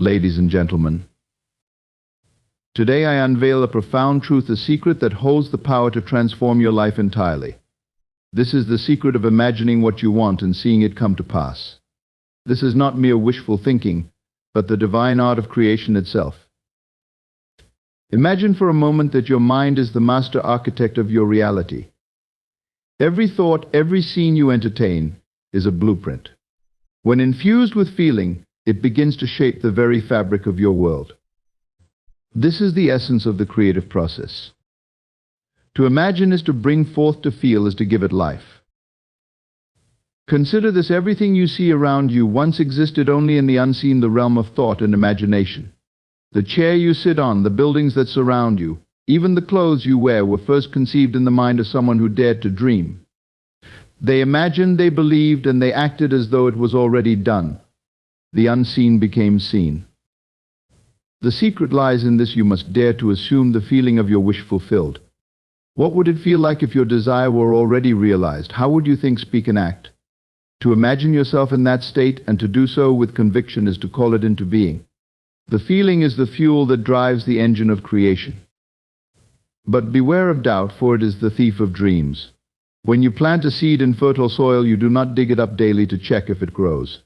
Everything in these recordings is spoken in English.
Ladies and gentlemen, today I unveil a profound truth, a secret that holds the power to transform your life entirely. This is the secret of imagining what you want and seeing it come to pass. This is not mere wishful thinking, but the divine art of creation itself. Imagine for a moment that your mind is the master architect of your reality. Every thought, every scene you entertain is a blueprint. When infused with feeling, it begins to shape the very fabric of your world. This is the essence of the creative process. To imagine is to bring forth, to feel is to give it life. Consider this: everything you see around you once existed only in the unseen, the realm of thought and imagination. The chair you sit on, the buildings that surround you, even the clothes you wear were first conceived in the mind of someone who dared to dream. They imagined, they believed, and they acted as though it was already done. The unseen became seen. The secret lies in this: you must dare to assume the feeling of your wish fulfilled. What would it feel like if your desire were already realized? How would you think, speak, and act? To imagine yourself in that state, and to do so with conviction, is to call it into being. The feeling is the fuel that drives the engine of creation. But beware of doubt, for it is the thief of dreams. When you plant a seed in fertile soil, you do not dig it up daily to check if it grows.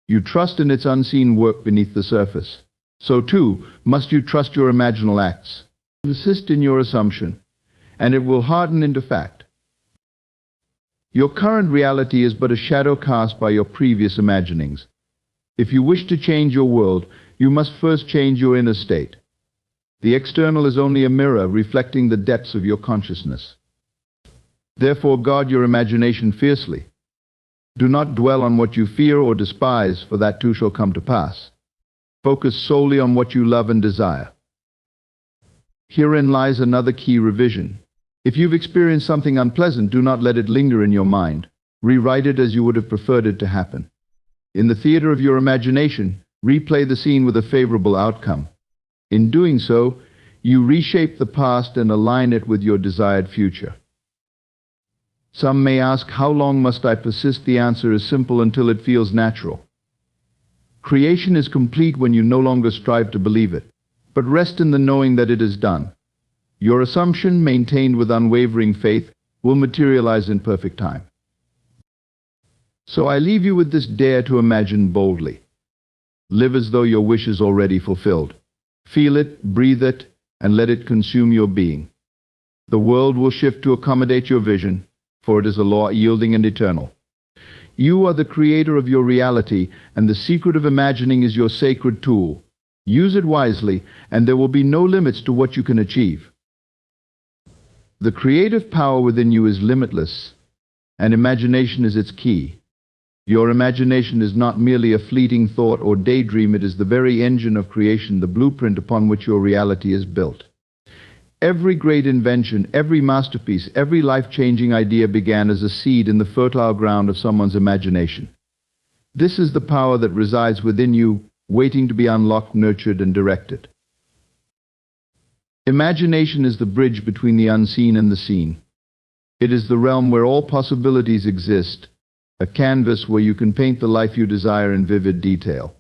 You trust in its unseen work beneath the surface. So too must you trust your imaginal acts. Persist in your assumption, and it will harden into fact. Your current reality is but a shadow cast by your previous imaginings. If you wish to change your world, you must first change your inner state. The external is only a mirror reflecting the depths of your consciousness. Therefore, guard your imagination fiercely. Do not dwell on what you fear or despise, for that too shall come to pass. Focus solely on what you love and desire. Herein lies another key revision. If you've experienced something unpleasant, do not let it linger in your mind. Rewrite it as you would have preferred it to happen. In the theater of your imagination, replay the scene with a favorable outcome. In doing so, you reshape the past and align it with your desired future. Some may ask, how long must I persist? The answer is simple: until it feels natural. Creation is complete when you no longer strive to believe it, but rest in the knowing that it is done. Your assumption, maintained with unwavering faith, will materialize in perfect time. So I leave you with this: dare to imagine boldly. Live as though your wish is already fulfilled. Feel it, breathe it, and let it consume your being. The world will shift to accommodate your vision, for it is a law yielding and eternal. You are the creator of your reality, and the secret of imagining is your sacred tool. Use it wisely, and there will be no limits to what you can achieve. The creative power within you is limitless, and imagination is its key. Your imagination is not merely a fleeting thought or daydream, it is the very engine of creation, the blueprint upon which your reality is built. Every great invention, every masterpiece, every life-changing idea began as a seed in the fertile ground of someone's imagination. This is the power that resides within you, waiting to be unlocked, nurtured, and directed. Imagination is the bridge between the unseen and the seen. It is the realm where all possibilities exist, a canvas where you can paint the life you desire in vivid detail.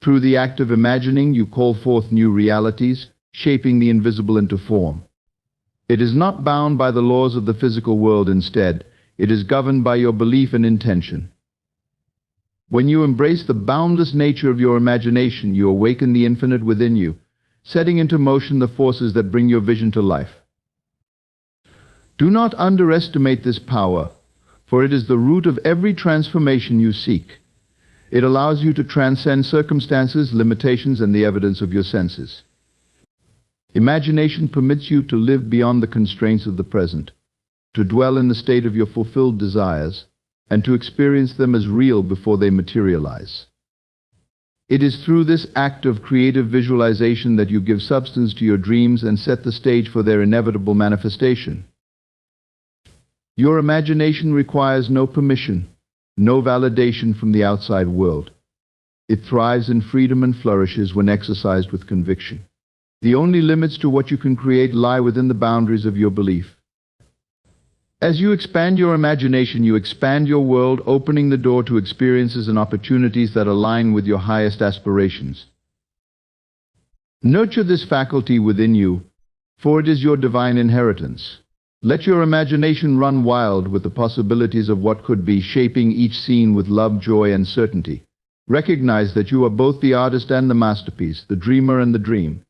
Through the act of imagining, you call forth new realities, shaping the invisible into form. It is not bound by the laws of the physical world. Instead, it is governed by your belief and intention. When you embrace the boundless nature of your imagination, you awaken the infinite within you, setting into motion the forces that bring your vision to life. Do not underestimate this power, for it is the root of every transformation you seek. It allows you to transcend circumstances, limitations, and the evidence of your senses. Imagination permits you to live beyond the constraints of the present, to dwell in the state of your fulfilled desires, and to experience them as real before they materialize. It is through this act of creative visualization that you give substance to your dreams and set the stage for their inevitable manifestation. Your imagination requires no permission, no validation from the outside world. It thrives in freedom and flourishes when exercised with conviction. The only limits to what you can create lie within the boundaries of your belief. As you expand your imagination, you expand your world, opening the door to experiences and opportunities that align with your highest aspirations. Nurture this faculty within you, for it is your divine inheritance. Let your imagination run wild with the possibilities of what could be, shaping each scene with love, joy, and certainty. Recognize that you are both the artist and the masterpiece, the dreamer and the dream.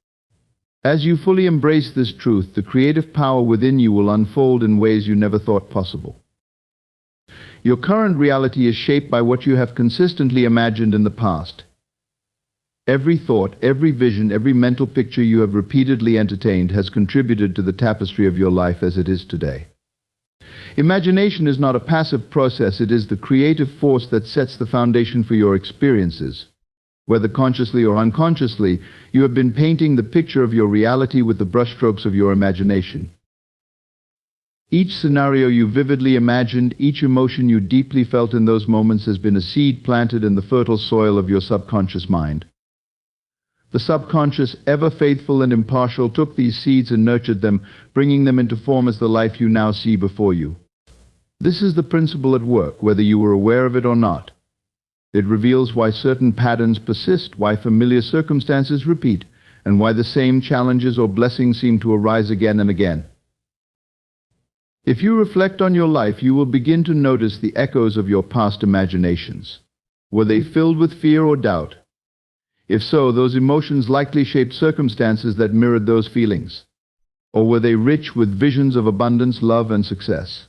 As you fully embrace this truth, the creative power within you will unfold in ways you never thought possible. Your current reality is shaped by what you have consistently imagined in the past. Every thought, every vision, every mental picture you have repeatedly entertained has contributed to the tapestry of your life as it is today. Imagination is not a passive process, it is the creative force that sets the foundation for your experiences. Whether consciously or unconsciously, you have been painting the picture of your reality with the brushstrokes of your imagination. Each scenario you vividly imagined, each emotion you deeply felt in those moments has been a seed planted in the fertile soil of your subconscious mind. The subconscious, ever faithful and impartial, took these seeds and nurtured them, bringing them into form as the life you now see before you. This is the principle at work, whether you were aware of it or not. It reveals why certain patterns persist, why familiar circumstances repeat, and why the same challenges or blessings seem to arise again and again. If you reflect on your life, you will begin to notice the echoes of your past imaginations. Were they filled with fear or doubt? If so, those emotions likely shaped circumstances that mirrored those feelings. Or were they rich with visions of abundance, love, and success?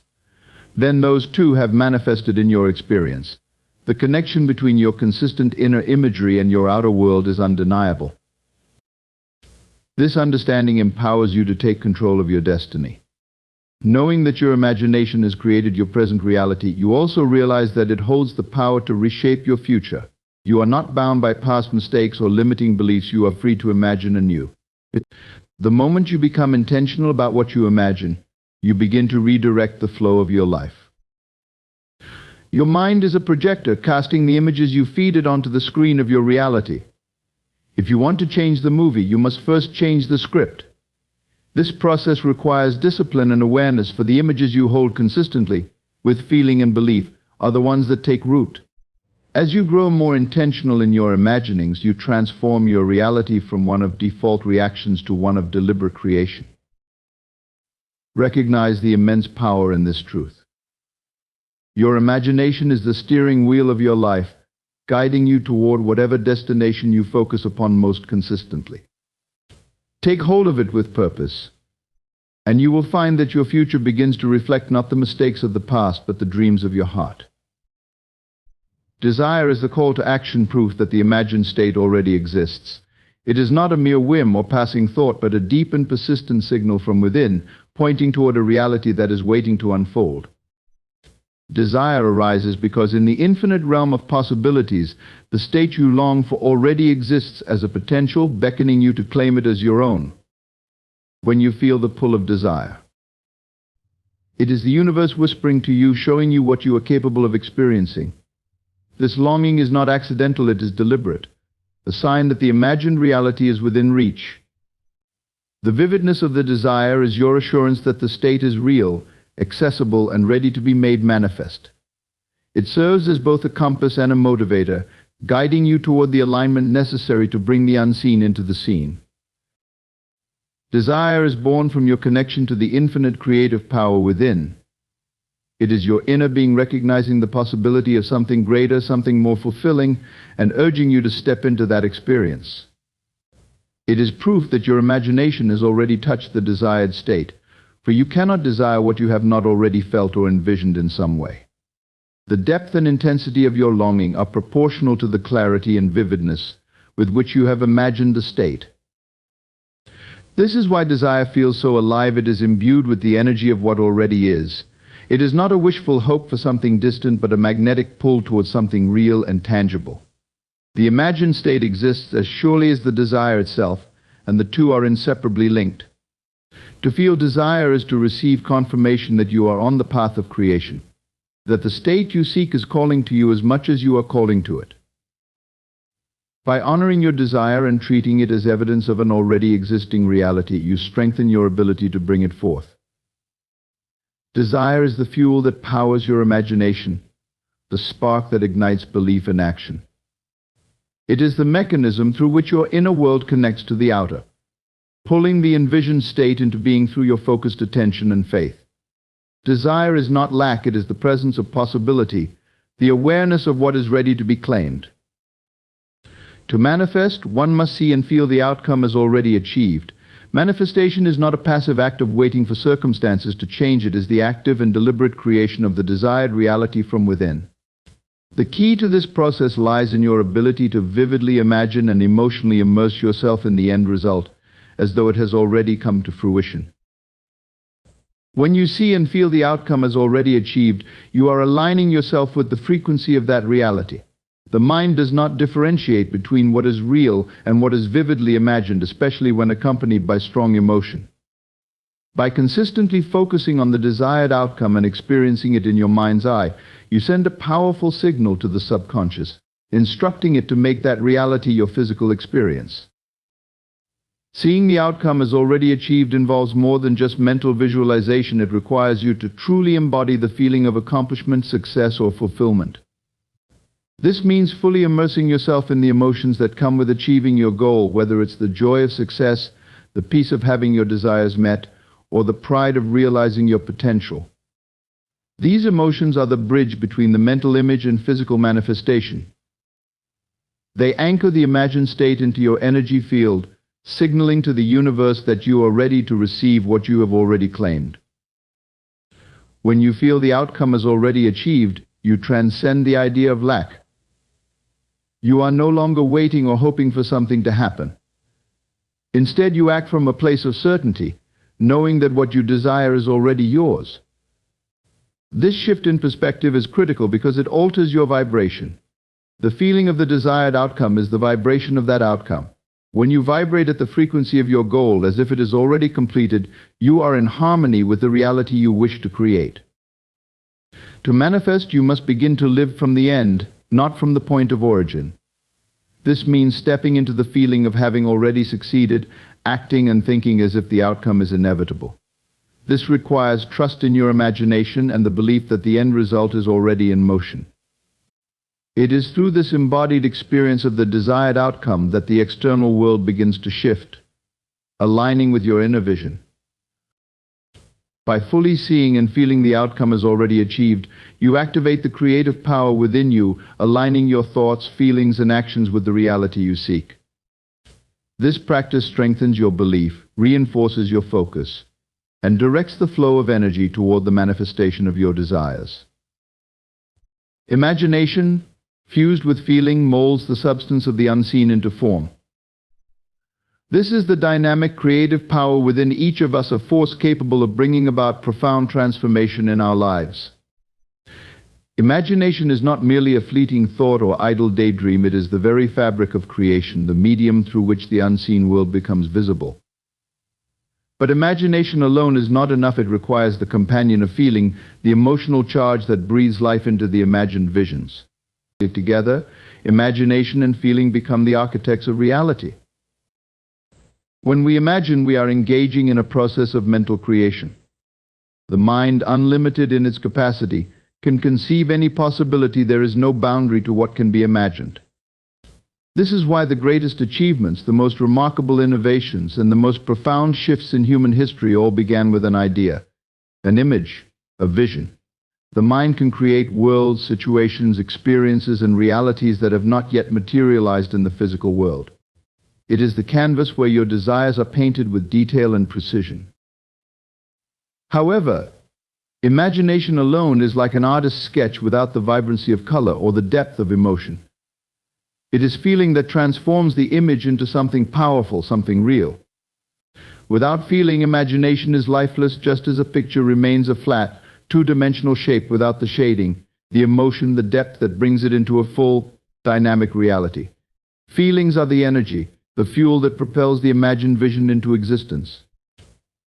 Then those too have manifested in your experience. The connection between your consistent inner imagery and your outer world is undeniable. This understanding empowers you to take control of your destiny. Knowing that your imagination has created your present reality, you also realize that it holds the power to reshape your future. You are not bound by past mistakes or limiting beliefs. You are free to imagine anew. The moment you become intentional about what you imagine, you begin to redirect the flow of your life. Your mind is a projector, casting the images you feed it onto the screen of your reality. If you want to change the movie, you must first change the script. This process requires discipline and awareness, for the images you hold consistently, with feeling and belief, are the ones that take root. As you grow more intentional in your imaginings, you transform your reality from one of default reactions to one of deliberate creation. Recognize the immense power in this truth. Your imagination is the steering wheel of your life, guiding you toward whatever destination you focus upon most consistently. Take hold of it with purpose, and you will find that your future begins to reflect not the mistakes of the past, but the dreams of your heart. Desire is the call to action, proof that the imagined state already exists. It is not a mere whim or passing thought, but a deep and persistent signal from within, pointing toward a reality that is waiting to unfold. Desire arises because in the infinite realm of possibilities, the state you long for already exists as a potential, beckoning you to claim it as your own. When you feel the pull of desire, it is the universe whispering to you, showing you what you are capable of experiencing. This longing is not accidental, it is deliberate, a sign that the imagined reality is within reach. The vividness of the desire is your assurance that the state is real, accessible, and ready to be made manifest. It serves as both a compass and a motivator, guiding you toward the alignment necessary to bring the unseen into the seen. Desire is born from your connection to the infinite creative power within. It is your inner being recognizing the possibility of something greater, something more fulfilling, and urging you to step into that experience. It is proof that your imagination has already touched the desired state, for you cannot desire what you have not already felt or envisioned in some way. The depth and intensity of your longing are proportional to the clarity and vividness with which you have imagined the state. This is why desire feels so alive. It is imbued with the energy of what already is. It is not a wishful hope for something distant, but a magnetic pull towards something real and tangible. The imagined state exists as surely as the desire itself, and the two are inseparably linked. To feel desire is to receive confirmation that you are on the path of creation, that the state you seek is calling to you as much as you are calling to it. By honoring your desire and treating it as evidence of an already existing reality, you strengthen your ability to bring it forth. Desire is the fuel that powers your imagination, the spark that ignites belief and action. It is the mechanism through which your inner world connects to the outer, pulling the envisioned state into being through your focused attention and faith. Desire is not lack, it is the presence of possibility, the awareness of what is ready to be claimed. To manifest, one must see and feel the outcome as already achieved. Manifestation is not a passive act of waiting for circumstances to change, it is the active and deliberate creation of the desired reality from within. The key to this process lies in your ability to vividly imagine and emotionally immerse yourself in the end result, as though it has already come to fruition. When you see and feel the outcome as already achieved, you are aligning yourself with the frequency of that reality. The mind does not differentiate between what is real and what is vividly imagined, especially when accompanied by strong emotion. By consistently focusing on the desired outcome and experiencing it in your mind's eye, you send a powerful signal to the subconscious, instructing it to make that reality your physical experience. Seeing the outcome as already achieved involves more than just mental visualization. It requires you to truly embody the feeling of accomplishment, success, or fulfillment. This means fully immersing yourself in the emotions that come with achieving your goal, whether it's the joy of success, the peace of having your desires met, or the pride of realizing your potential. These emotions are the bridge between the mental image and physical manifestation. They anchor the imagined state into your energy field, signaling to the universe that you are ready to receive what you have already claimed. When you feel the outcome is already achieved, you transcend the idea of lack. You are no longer waiting or hoping for something to happen. Instead, you act from a place of certainty, knowing that what you desire is already yours. This shift in perspective is critical because it alters your vibration. The feeling of the desired outcome is the vibration of that outcome. When you vibrate at the frequency of your goal as if it is already completed, you are in harmony with the reality you wish to create. To manifest, you must begin to live from the end, not from the point of origin. This means stepping into the feeling of having already succeeded, acting and thinking as if the outcome is inevitable. This requires trust in your imagination and the belief that the end result is already in motion. It is through this embodied experience of the desired outcome that the external world begins to shift, aligning with your inner vision. By fully seeing and feeling the outcome is already achieved, you activate the creative power within you, aligning your thoughts, feelings, and actions with the reality you seek. This practice strengthens your belief, reinforces your focus, and directs the flow of energy toward the manifestation of your desires. Imagination, fused with feeling, molds the substance of the unseen into form. This is the dynamic creative power within each of us, a force capable of bringing about profound transformation in our lives. Imagination is not merely a fleeting thought or idle daydream, it is the very fabric of creation, the medium through which the unseen world becomes visible. But imagination alone is not enough, it requires the companion of feeling, the emotional charge that breathes life into the imagined visions. Together, imagination and feeling become the architects of reality. When we imagine, we are engaging in a process of mental creation. The mind, unlimited in its capacity, can conceive any possibility. There is no boundary to what can be imagined. This is why the greatest achievements, the most remarkable innovations, and the most profound shifts in human history all began with an idea, an image, a vision. The mind can create worlds, situations, experiences, and realities that have not yet materialized in the physical world. It is the canvas where your desires are painted with detail and precision. However, imagination alone is like an artist's sketch without the vibrancy of color or the depth of emotion. It is feeling that transforms the image into something powerful, something real. Without feeling, imagination is lifeless, just as a picture remains a flat, two-dimensional shape without the shading, the emotion, the depth that brings it into a full, dynamic reality. Feelings are the energy, the fuel that propels the imagined vision into existence.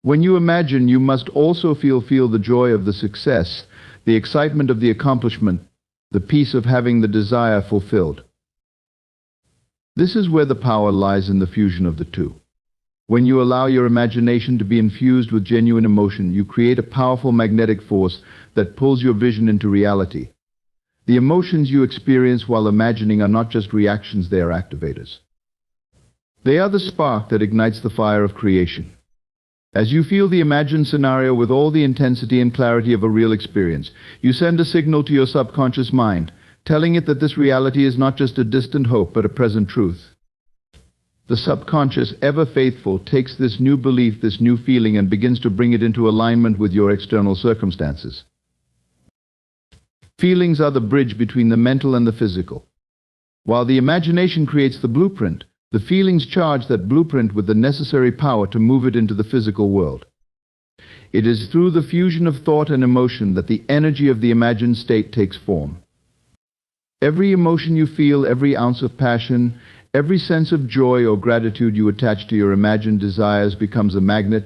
When you imagine, you must also feel the joy of the success, the excitement of the accomplishment, the peace of having the desire fulfilled. This is where the power lies, in the fusion of the two. When you allow your imagination to be infused with genuine emotion, you create a powerful magnetic force that pulls your vision into reality. The emotions you experience while imagining are not just reactions, they are activators. They are the spark that ignites the fire of creation. As you feel the imagined scenario with all the intensity and clarity of a real experience, you send a signal to your subconscious mind, telling it that this reality is not just a distant hope, but a present truth. The subconscious, ever faithful, takes this new belief, this new feeling, and begins to bring it into alignment with your external circumstances. Feelings are the bridge between the mental and the physical. While the imagination creates the blueprint, the feelings charge that blueprint with the necessary power to move it into the physical world. It is through the fusion of thought and emotion that the energy of the imagined state takes form. Every emotion you feel, every ounce of passion, every sense of joy or gratitude you attach to your imagined desires becomes a magnet,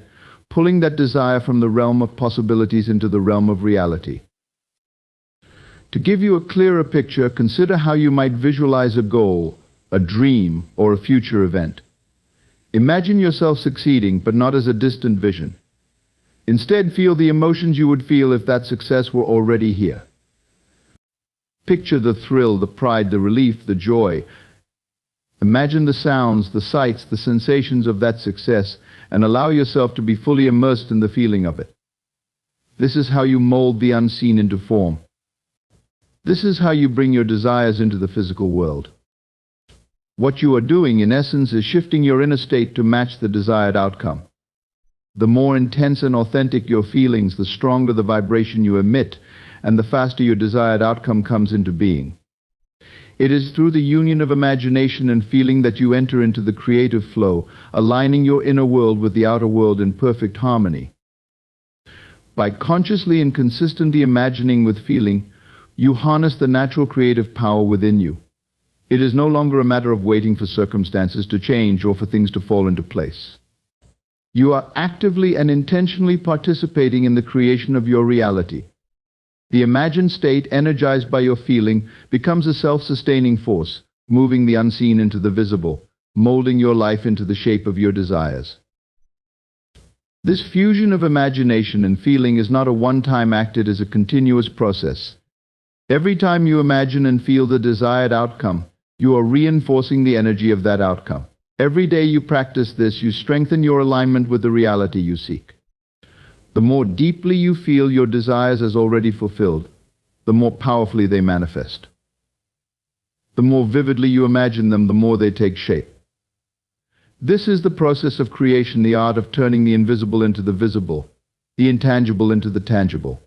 pulling that desire from the realm of possibilities into the realm of reality. To give you a clearer picture, consider how you might visualize a goal, a dream, or a future event. Imagine yourself succeeding, but not as a distant vision. Instead, feel the emotions you would feel if that success were already here. Picture the thrill, the pride, the relief, the joy. Imagine the sounds, the sights, the sensations of that success, and allow yourself to be fully immersed in the feeling of it. This is how you mold the unseen into form. This is how you bring your desires into the physical world. What you are doing, in essence, is shifting your inner state to match the desired outcome. The more intense and authentic your feelings, the stronger the vibration you emit, and the faster your desired outcome comes into being. It is through the union of imagination and feeling that you enter into the creative flow, aligning your inner world with the outer world in perfect harmony. By consciously and consistently imagining with feeling, you harness the natural creative power within you. It is no longer a matter of waiting for circumstances to change or for things to fall into place. You are actively and intentionally participating in the creation of your reality. The imagined state, energized by your feeling, becomes a self-sustaining force, moving the unseen into the visible, molding your life into the shape of your desires. This fusion of imagination and feeling is not a one-time act, it is a continuous process. Every time you imagine and feel the desired outcome, you are reinforcing the energy of that outcome. Every day you practice this, you strengthen your alignment with the reality you seek. The more deeply you feel your desires as already fulfilled, the more powerfully they manifest. The more vividly you imagine them, the more they take shape. This is the process of creation, the art of turning the invisible into the visible, the intangible into the tangible.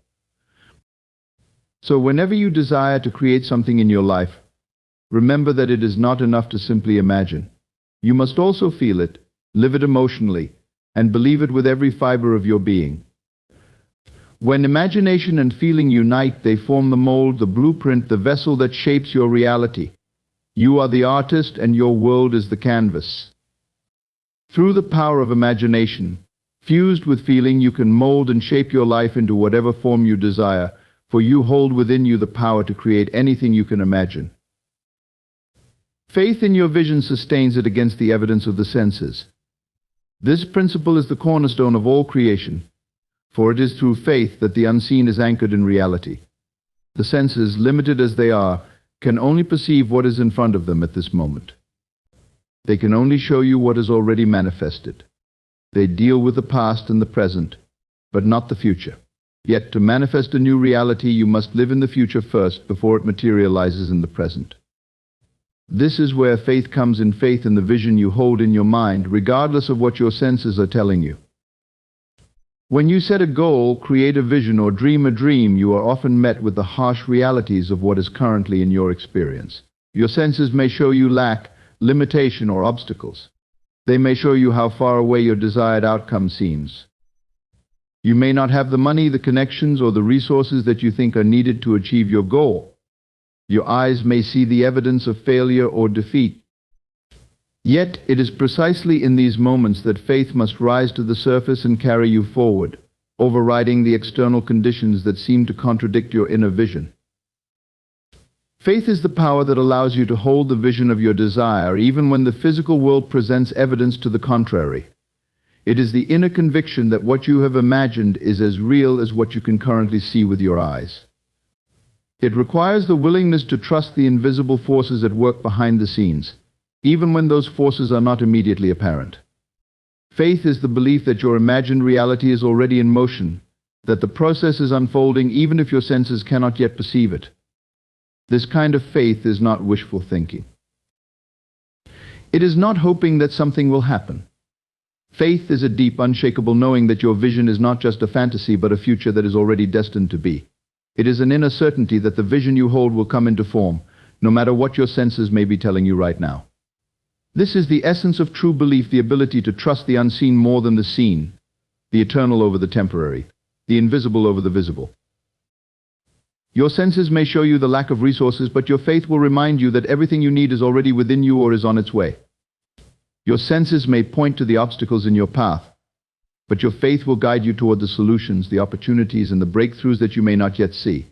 So whenever you desire to create something in your life, remember that it is not enough to simply imagine. You must also feel it, live it emotionally, and believe it with every fiber of your being. When imagination and feeling unite, they form the mold, the blueprint, the vessel that shapes your reality. You are the artist and your world is the canvas. Through the power of imagination, fused with feeling, you can mold and shape your life into whatever form you desire, for you hold within you the power to create anything you can imagine. Faith in your vision sustains it against the evidence of the senses. This principle is the cornerstone of all creation, for it is through faith that the unseen is anchored in reality. The senses, limited as they are, can only perceive what is in front of them at this moment. They can only show you what is already manifested. They deal with the past and the present, but not the future. Yet to manifest a new reality, you must live in the future first before it materializes in the present. This is where faith comes in, faith in the vision you hold in your mind, regardless of what your senses are telling you. When you set a goal, create a vision, or dream a dream, you are often met with the harsh realities of what is currently in your experience. Your senses may show you lack, limitation, or obstacles. They may show you how far away your desired outcome seems. You may not have the money, the connections, or the resources that you think are needed to achieve your goal. Your eyes may see the evidence of failure or defeat. Yet, it is precisely in these moments that faith must rise to the surface and carry you forward, overriding the external conditions that seem to contradict your inner vision. Faith is the power that allows you to hold the vision of your desire even when the physical world presents evidence to the contrary. It is the inner conviction that what you have imagined is as real as what you can currently see with your eyes. It requires the willingness to trust the invisible forces at work behind the scenes, even when those forces are not immediately apparent. Faith is the belief that your imagined reality is already in motion, that the process is unfolding even if your senses cannot yet perceive it. This kind of faith is not wishful thinking. It is not hoping that something will happen. Faith is a deep, unshakable knowing that your vision is not just a fantasy but a future that is already destined to be. It is an inner certainty that the vision you hold will come into form, no matter what your senses may be telling you right now. This is the essence of true belief, the ability to trust the unseen more than the seen, the eternal over the temporary, the invisible over the visible. Your senses may show you the lack of resources, but your faith will remind you that everything you need is already within you or is on its way. Your senses may point to the obstacles in your path, but your faith will guide you toward the solutions, the opportunities, and the breakthroughs that you may not yet see.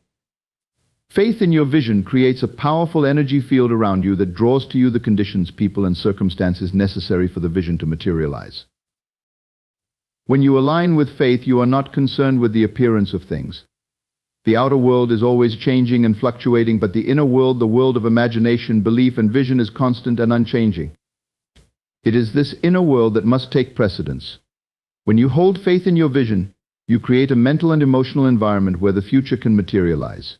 Faith in your vision creates a powerful energy field around you that draws to you the conditions, people, and circumstances necessary for the vision to materialize. When you align with faith, you are not concerned with the appearance of things. The outer world is always changing and fluctuating, but the inner world, the world of imagination, belief, and vision, is constant and unchanging. It is this inner world that must take precedence. When you hold faith in your vision, you create a mental and emotional environment where the future can materialize.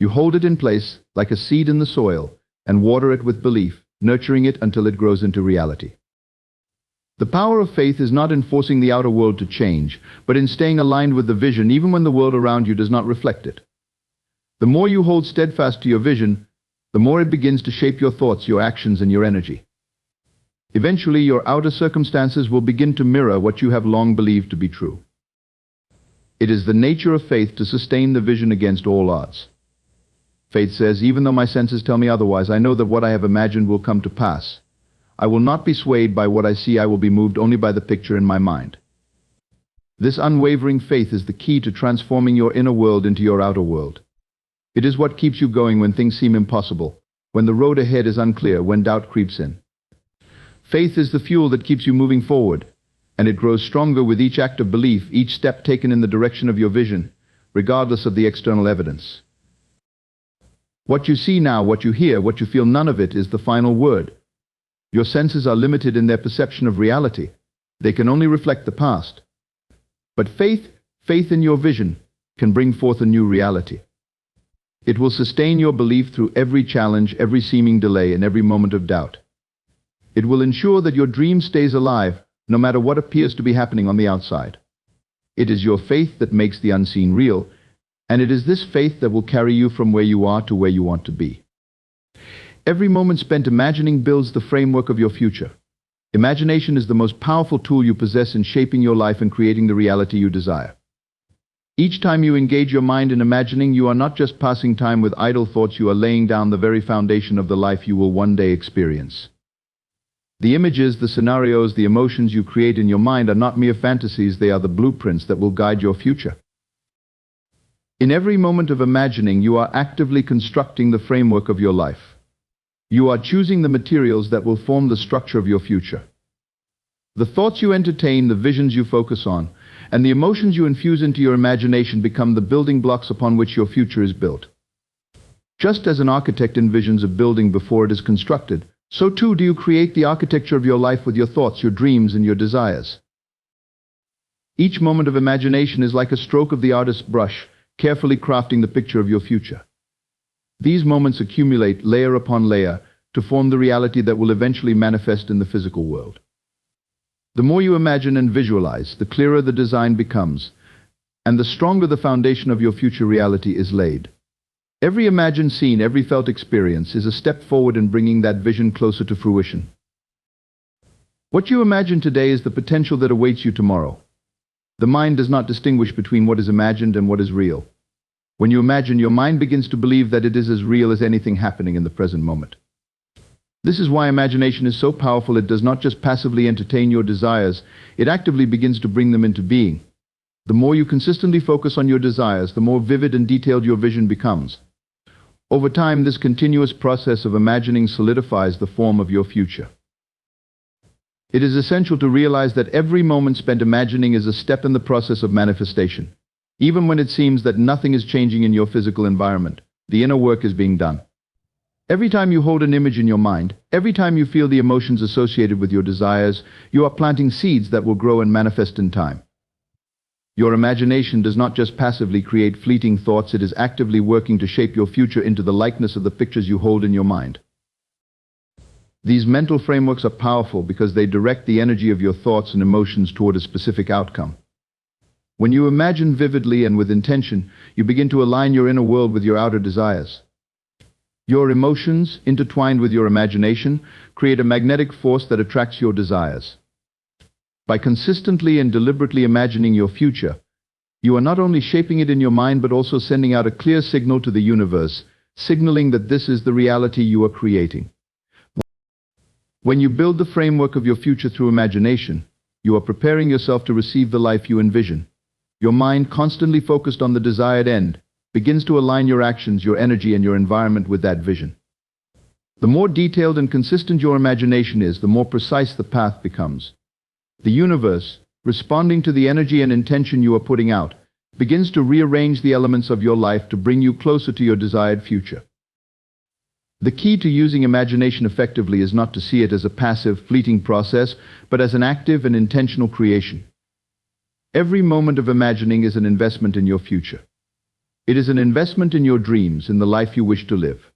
You hold it in place like a seed in the soil and water it with belief, nurturing it until it grows into reality. The power of faith is not in forcing the outer world to change, but in staying aligned with the vision even when the world around you does not reflect it. The more you hold steadfast to your vision, the more it begins to shape your thoughts, your actions, and your energy. Eventually, your outer circumstances will begin to mirror what you have long believed to be true. It is the nature of faith to sustain the vision against all odds. Faith says, even though my senses tell me otherwise, I know that what I have imagined will come to pass. I will not be swayed by what I see, I will be moved only by the picture in my mind. This unwavering faith is the key to transforming your inner world into your outer world. It is what keeps you going when things seem impossible, when the road ahead is unclear, when doubt creeps in. Faith is the fuel that keeps you moving forward, and it grows stronger with each act of belief, each step taken in the direction of your vision, regardless of the external evidence. What you see now, what you hear, what you feel, none of it is the final word. Your senses are limited in their perception of reality. They can only reflect the past. But faith in your vision, can bring forth a new reality. It will sustain your belief through every challenge, every seeming delay, and every moment of doubt. It will ensure that your dream stays alive, no matter what appears to be happening on the outside. It is your faith that makes the unseen real, and it is this faith that will carry you from where you are to where you want to be. Every moment spent imagining builds the framework of your future. Imagination is the most powerful tool you possess in shaping your life and creating the reality you desire. Each time you engage your mind in imagining, you are not just passing time with idle thoughts, you are laying down the very foundation of the life you will one day experience. The images, the scenarios, the emotions you create in your mind are not mere fantasies, they are the blueprints that will guide your future. In every moment of imagining, you are actively constructing the framework of your life. You are choosing the materials that will form the structure of your future. The thoughts you entertain, the visions you focus on, and the emotions you infuse into your imagination become the building blocks upon which your future is built. Just as an architect envisions a building before it is constructed, so too do you create the architecture of your life with your thoughts, your dreams, and your desires. Each moment of imagination is like a stroke of the artist's brush, carefully crafting the picture of your future. These moments accumulate layer upon layer to form the reality that will eventually manifest in the physical world. The more you imagine and visualize, the clearer the design becomes, and the stronger the foundation of your future reality is laid. Every imagined scene, every felt experience is a step forward in bringing that vision closer to fruition. What you imagine today is the potential that awaits you tomorrow. The mind does not distinguish between what is imagined and what is real. When you imagine, your mind begins to believe that it is as real as anything happening in the present moment. This is why imagination is so powerful. It does not just passively entertain your desires, it actively begins to bring them into being. The more you consistently focus on your desires, the more vivid and detailed your vision becomes. Over time, this continuous process of imagining solidifies the form of your future. It is essential to realize that every moment spent imagining is a step in the process of manifestation. Even when it seems that nothing is changing in your physical environment, the inner work is being done. Every time you hold an image in your mind, every time you feel the emotions associated with your desires, you are planting seeds that will grow and manifest in time. Your imagination does not just passively create fleeting thoughts, it is actively working to shape your future into the likeness of the pictures you hold in your mind. These mental frameworks are powerful because they direct the energy of your thoughts and emotions toward a specific outcome. When you imagine vividly and with intention, you begin to align your inner world with your outer desires. Your emotions, intertwined with your imagination, create a magnetic force that attracts your desires. By consistently and deliberately imagining your future, you are not only shaping it in your mind but also sending out a clear signal to the universe, signaling that this is the reality you are creating. When you build the framework of your future through imagination, you are preparing yourself to receive the life you envision. Your mind, constantly focused on the desired end, begins to align your actions, your energy, and your environment with that vision. The more detailed and consistent your imagination is, the more precise the path becomes. The universe, responding to the energy and intention you are putting out, begins to rearrange the elements of your life to bring you closer to your desired future. The key to using imagination effectively is not to see it as a passive, fleeting process, but as an active and intentional creation. Every moment of imagining is an investment in your future. It is an investment in your dreams, in the life you wish to live.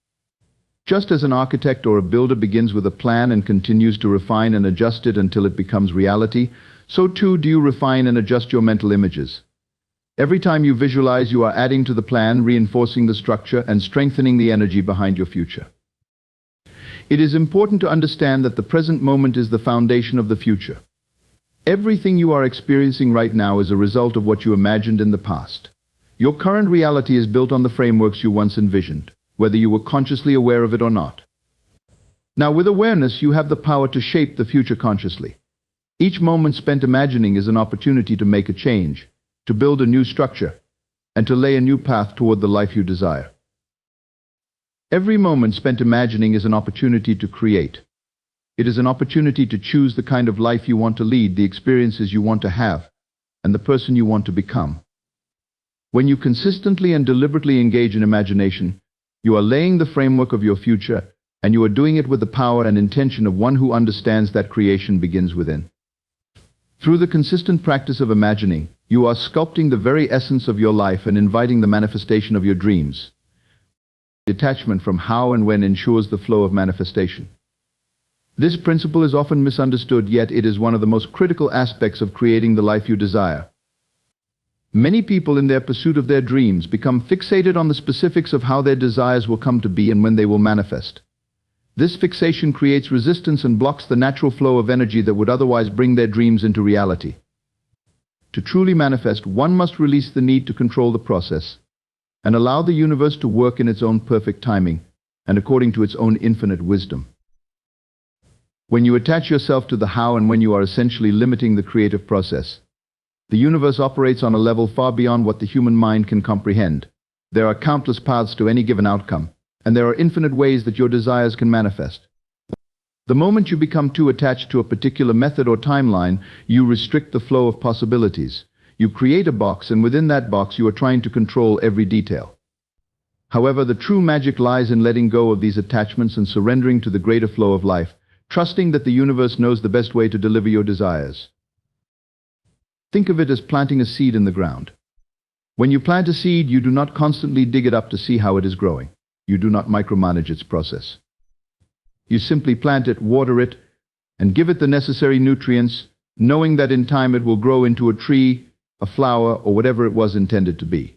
Just as an architect or a builder begins with a plan and continues to refine and adjust it until it becomes reality, so too do you refine and adjust your mental images. Every time you visualize, you are adding to the plan, reinforcing the structure, and strengthening the energy behind your future. It is important to understand that the present moment is the foundation of the future. Everything you are experiencing right now is a result of what you imagined in the past. Your current reality is built on the frameworks you once envisioned, whether you were consciously aware of it or not. Now, with awareness, you have the power to shape the future consciously. Each moment spent imagining is an opportunity to make a change, to build a new structure, and to lay a new path toward the life you desire. Every moment spent imagining is an opportunity to create. It is an opportunity to choose the kind of life you want to lead, the experiences you want to have, and the person you want to become. When you consistently and deliberately engage in imagination, you are laying the framework of your future, and you are doing it with the power and intention of one who understands that creation begins within. Through the consistent practice of imagining, you are sculpting the very essence of your life and inviting the manifestation of your dreams. Detachment from how and when ensures the flow of manifestation. This principle is often misunderstood, yet it is one of the most critical aspects of creating the life you desire. Many people, in their pursuit of their dreams, become fixated on the specifics of how their desires will come to be and when they will manifest. This fixation creates resistance and blocks the natural flow of energy that would otherwise bring their dreams into reality. To truly manifest, one must release the need to control the process and allow the universe to work in its own perfect timing and according to its own infinite wisdom. When you attach yourself to the how and when, you are essentially limiting the creative process. The universe operates on a level far beyond what the human mind can comprehend. There are countless paths to any given outcome, and there are infinite ways that your desires can manifest. The moment you become too attached to a particular method or timeline, you restrict the flow of possibilities. You create a box, and within that box you are trying to control every detail. However, the true magic lies in letting go of these attachments and surrendering to the greater flow of life, trusting that the universe knows the best way to deliver your desires. Think of it as planting a seed in the ground. When you plant a seed, you do not constantly dig it up to see how it is growing. You do not micromanage its process. You simply plant it, water it, and give it the necessary nutrients, knowing that in time it will grow into a tree, a flower, or whatever it was intended to be.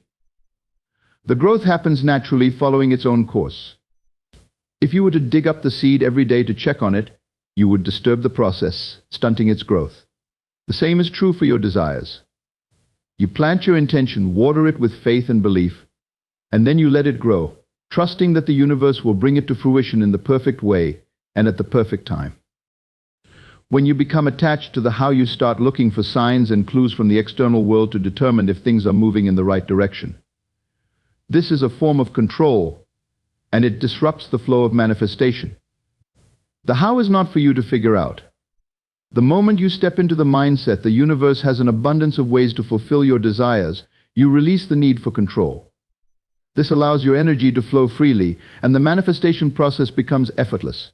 The growth happens naturally, following its own course. If you were to dig up the seed every day to check on it, you would disturb the process, stunting its growth. The same is true for your desires. You plant your intention, water it with faith and belief, and then you let it grow, trusting that the universe will bring it to fruition in the perfect way and at the perfect time. When you become attached to the how, you start looking for signs and clues from the external world to determine if things are moving in the right direction. This is a form of control, and it disrupts the flow of manifestation. The how is not for you to figure out. The moment you step into the mindset the universe has an abundance of ways to fulfill your desires, you release the need for control. This allows your energy to flow freely, and the manifestation process becomes effortless.